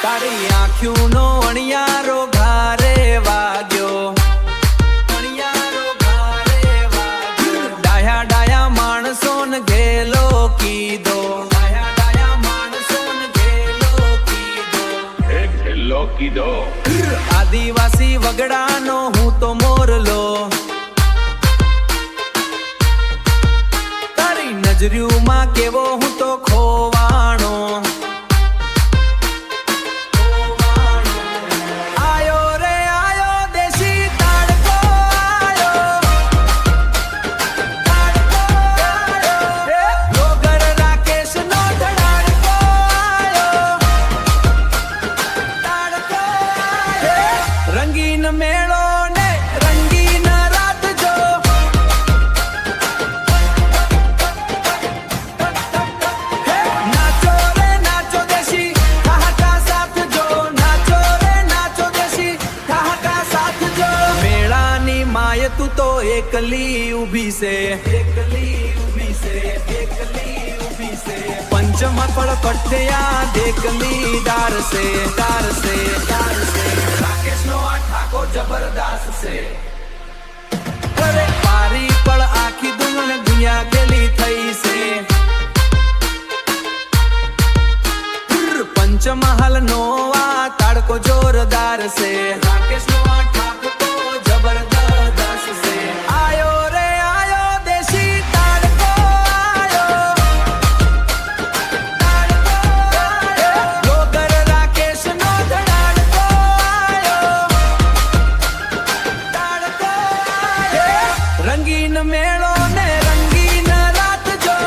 તારી આંખ્યુંનો અણિયારો ઘારે વાગ્યો, અણિયારો ઘારે વાગ્યો. ડાયા ડાયા માણસોને ઘેલો કીધો, ડાયા ડાયા માણસોને ઘેલો કીધો. આદિવાસી વગડાનો હું તો મોરલો, તારી નજર્યુંમાં કેવો હું તો ખોવાણો. રંગીન મેળો ને રંગીન રાત જો, નાચો રે નાચો દેશી ઠહાકા સાથ જો, નાચો રે નાચો દેશી ઠહાકા સાથ જો. મેળાની માય તું તો એકલી ઊભી છે, એકલી ઊભી છે, એકલી ઊભી છે. પંચમા પડ પઠ્યા દેખલી દાર સે, દાર સે, દાર સે. રાકેશનો આ ઠાકો જબરદસ્ત છે. અરે પારી પળ આખી દુનિયા ગેલી થઈ છે. પંચમહાલ નો આ તાડકો જોરદાર છે. રાકેશનો આ ઠાકો તો જબરદસ્ત છે. આયો રે આયો દેશી તાડકો આયો, તાડકો આયો. લોગર રાકેશનો ધડાડકો આયો, તાડકો આયો. રંગીન મેળો ને રંગીન રાત જો,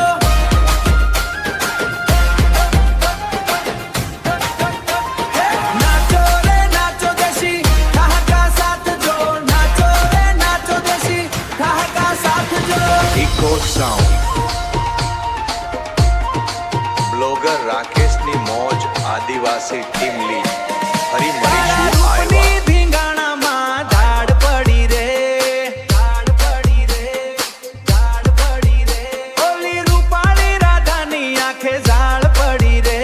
નાચો રે નાચો દેશી ઠહાકા સાથ જો, નાચો રે નાચો દેશી ઠહાકા સાથ જો. ઇકો સાઉન્ડ બ્લોગર રાકેશની મોજ આદિવાસી ટીમ લીડ ફરી મળીશું રૂપની ભીંગાણામાં ધાડ પડી રે, ધાડ પડી રે, ધાડ પડી રે. ઓલી રૂપાળી રાધાની આંખે ઝાડ પડી રે,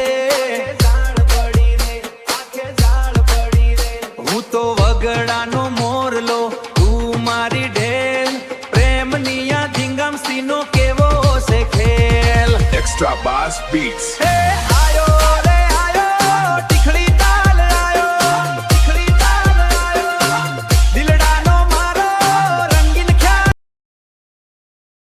ઝાડ પડી રે, આંખે ઝાડ પડી રે. હું તો વગડાનો મોરલો, તું મારી ઢેલ. પ્રેમની આ ધીંગામસીનો કેવો છે ખેલ. એક્સ્ટ્રા બાસ બીટ્સ. હે